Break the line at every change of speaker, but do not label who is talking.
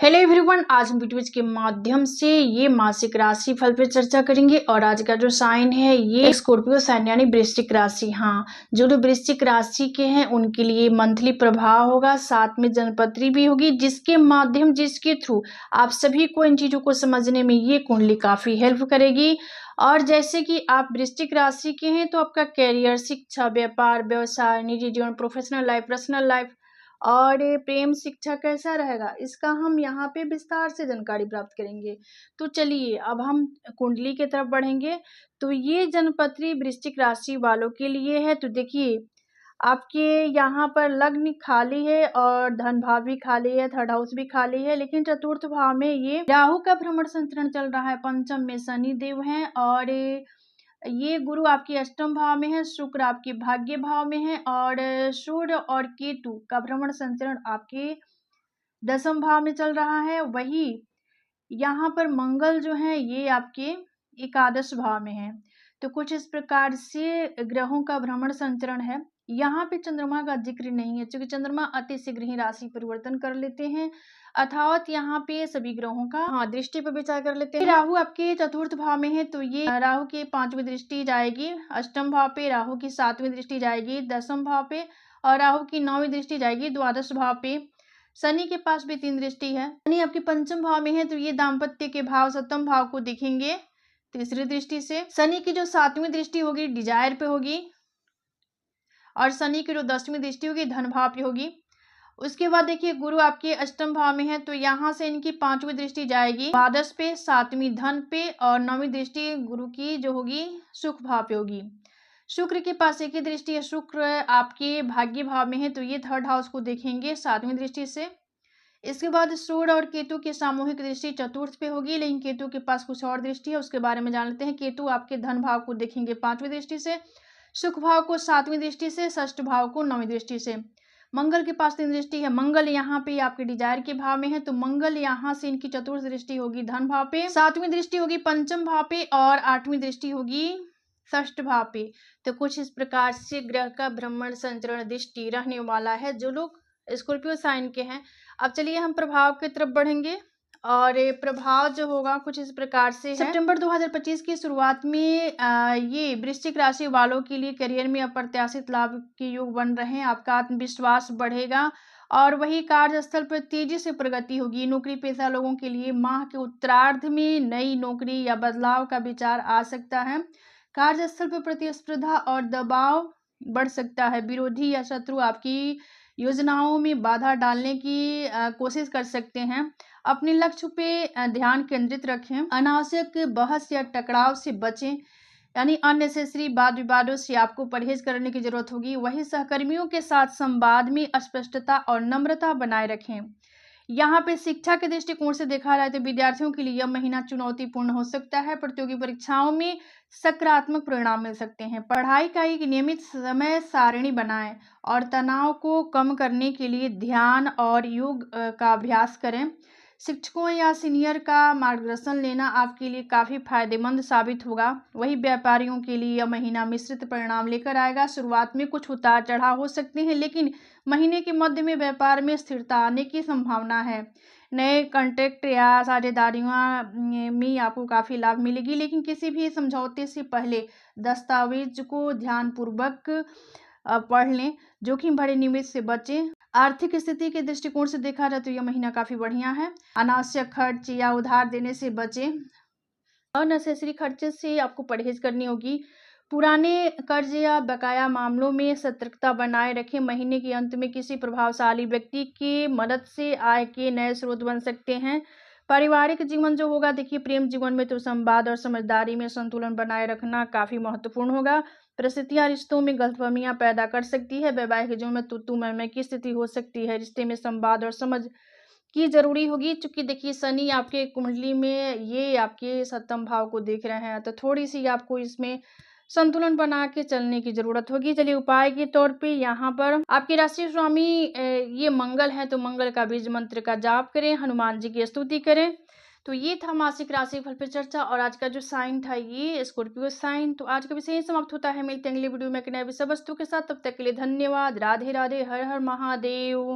Hello everyone, आज हम videos के माध्यम से ये मासिक राशि फल पे चर्चा करेंगे। और आज का जो साइन है ये स्कॉर्पियो साइन यानी वृश्चिक राशि। हाँ, जो लोग वृश्चिक राशि के हैं उनके लिए मंथली प्रभाव होगा, साथ में जनपत्री भी होगी, जिसके थ्रू आप सभी को इन चीजों को समझने में ये कुंडली काफी हेल्प करेगी। और जैसे कि आप वृश्चिक राशि के हैं तो आपका कैरियर, शिक्षा, व्यापार, व्यवसाय, निजी जीवन, प्रोफेशनल लाइफ, पर्सनल लाइफ और प्रेम शिक्षा कैसा रहेगा, इसका हम यहाँ पे विस्तार से जानकारी प्राप्त करेंगे। तो चलिए अब हम कुंडली की तरफ बढ़ेंगे। तो ये जनपत्री वृश्चिक राशि वालों के लिए है। तो देखिए आपके यहाँ पर लग्न खाली है और धन भाव भी खाली है, थर्ड हाउस भी खाली है, लेकिन चतुर्थ भाव में ये राहु का भ्रमण संचरण चल रहा है, पंचम में शनि देव हैं और ये गुरु आपके अष्टम भाव में है, शुक्र आपके भाग्य भाव में है और सूर्य और केतु का भ्रमण संचरण आपके दसम भाव में चल रहा है। वही यहाँ पर मंगल जो है ये आपके एकादश भाव में है। तो कुछ इस प्रकार से ग्रहों का भ्रमण संचरण है। यहाँ पे चंद्रमा का जिक्र नहीं है क्योंकि चंद्रमा अति शीघ्र ही राशि परिवर्तन कर लेते हैं, अर्थात यहाँ पे सभी ग्रहों का दृष्टि पर विचार कर लेते हैं। राहु आपके चतुर्थ भाव में है तो ये राहु की 5वीं दृष्टि जाएगी अष्टम भाव पे, राहु की 7वीं दृष्टि जाएगी दसम भाव पे और राहु की 9वीं दृष्टि जाएगी द्वादश भाव पे। शनि के पास भी 3 दृष्टि है। शनि आपके पंचम भाव में है तो ये दाम्पत्य के भाव सप्तम भाव को दिखेंगे तीसरी दृष्टि से। शनि की जो 7वीं दृष्टि होगी डिजायर पे होगी और शनि की जो 10वीं दृष्टि होगी धन भाव पे होगी। उसके बाद देखिए गुरु आपके अष्टम भाव में है तो यहाँ से इनकी 5वीं दृष्टि जाएगी द्वादश पे, 7वीं धन पे और 9वीं दृष्टि गुरु की जो होगी सुख भाव पे होगी। शुक्र के पास एक ही दृष्टि है, शुक्र आपके भाग्य भाव में है तो ये थर्ड हाउस को देखेंगे 7वीं दृष्टि से। इसके बाद सूर्य और केतु की सामूहिक दृष्टि चतुर्थ पे होगी, लेकिन केतु के पास कुछ और दृष्टि है, उसके बारे में जान लेते हैं। केतु आपके धन भाव को देखेंगे 5वीं दृष्टि से, सुख भाव को 7वीं दृष्टि से, षष्ठ भाव को 9वीं दृष्टि से। मंगल के पास 3 दृष्टि है, मंगल यहाँ पे आपके डिजायर के भाव में है तो मंगल यहाँ से इनकी चतुर्थ दृष्टि होगी धन भाव पे, 7वीं दृष्टि होगी पंचम भाव पे और 8वीं दृष्टि होगी षष्ठ भाव पे। तो कुछ इस प्रकार से ग्रह का भ्रमण संचरण दृष्टि रहने वाला है जो लोग स्कॉर्पियो साइन के हैं। अब चलिए हम प्रभाव की तरफ बढ़ेंगे और ये प्रभाव जो होगा कुछ इस प्रकार से है। सितंबर 2025 की शुरुआत में ये वृश्चिक राशि वालों के लिए करियर में अप्रत्याशित लाभ के योग बन रहे हैं। आपका आत्मविश्वास बढ़ेगा और वही कार्यस्थल पर तेजी से प्रगति होगी। नौकरी पेशा लोगों के लिए माह के उत्तरार्ध में नई नौकरी या बदलाव का विचार आ सकता है। कार्यस्थल पर प्रतिस्पर्धा और दबाव बढ़ सकता है। विरोधी या शत्रु आपकी योजनाओं में बाधा डालने की कोशिश कर सकते हैं। अपने लक्ष्य पे ध्यान केंद्रित रखें। अनावश्यक बहस या टकराव से बचें, यानी अननेसेसरी वाद विवादों से आपको परहेज करने की जरूरत होगी। वही सहकर्मियों के साथ संवाद में स्पष्टता और नम्रता बनाए रखें। यहाँ पे शिक्षा के दृष्टिकोण से देखा जाए तो विद्यार्थियों के लिए यह महीना चुनौतीपूर्ण हो सकता है। प्रतियोगी परीक्षाओं में सकारात्मक परिणाम मिल सकते हैं। पढ़ाई का एक नियमित समय सारणी बनाएं और तनाव को कम करने के लिए ध्यान और योग का अभ्यास करें। शिक्षकों या सीनियर का मार्गदर्शन लेना आपके लिए काफ़ी फायदेमंद साबित होगा। वही व्यापारियों के लिए यह महीना मिश्रित परिणाम लेकर आएगा। शुरुआत में कुछ उतार चढ़ाव हो सकते हैं, लेकिन महीने के मध्य में व्यापार में स्थिरता आने की संभावना है। नए कॉन्ट्रैक्ट या साझेदारियों में आपको काफ़ी लाभ मिलेगी, लेकिन किसी भी समझौते से पहले दस्तावेज को ध्यानपूर्वक पढ़ लें। जोखिम भरे निवेश से बचें। आर्थिक स्थिति के दृष्टिकोण से देखा जाए तो यह महीना काफ़ी बढ़िया है। अनावश्यक खर्च या उधार देने से बचें। अननेसेसरी खर्चे से आपको परहेज करनी होगी। पुराने कर्ज या बकाया मामलों में सतर्कता बनाए रखें। महीने के अंत में किसी प्रभावशाली व्यक्ति की मदद से आय के नए स्रोत बन सकते हैं। पारिवारिक जीवन जो होगा, देखिए प्रेम जीवन में तो संवाद और समझदारी में संतुलन बनाए रखना काफ़ी महत्वपूर्ण होगा। परिस्थितियां रिश्तों में गलतफहमियां पैदा कर सकती है। वैवाहिक जीवन में तू मैं की स्थिति हो सकती है। रिश्ते में संवाद और समझ की जरूरी होगी, क्योंकि देखिए शनि आपके कुंडली में ये आपके सप्तम भाव को देख रहे हैं तो थोड़ी सी आपको इसमें संतुलन बना के चलने की जरूरत होगी। चलिए उपाय के तौर पे यहाँ पर आपके राशि स्वामी ये मंगल है तो मंगल का बीज मंत्र का जाप करें, हनुमान जी की स्तुति करें। तो ये था मासिक राशि फल पर चर्चा और आज का जो साइन था ये स्कॉर्पियो साइन। तो आज का विषय यही समाप्त होता है। मिलते हैं अगले वीडियो में एक नए विषय वस्तु के साथ। तब तक के लिए धन्यवाद। राधे राधे, हर हर महादेव।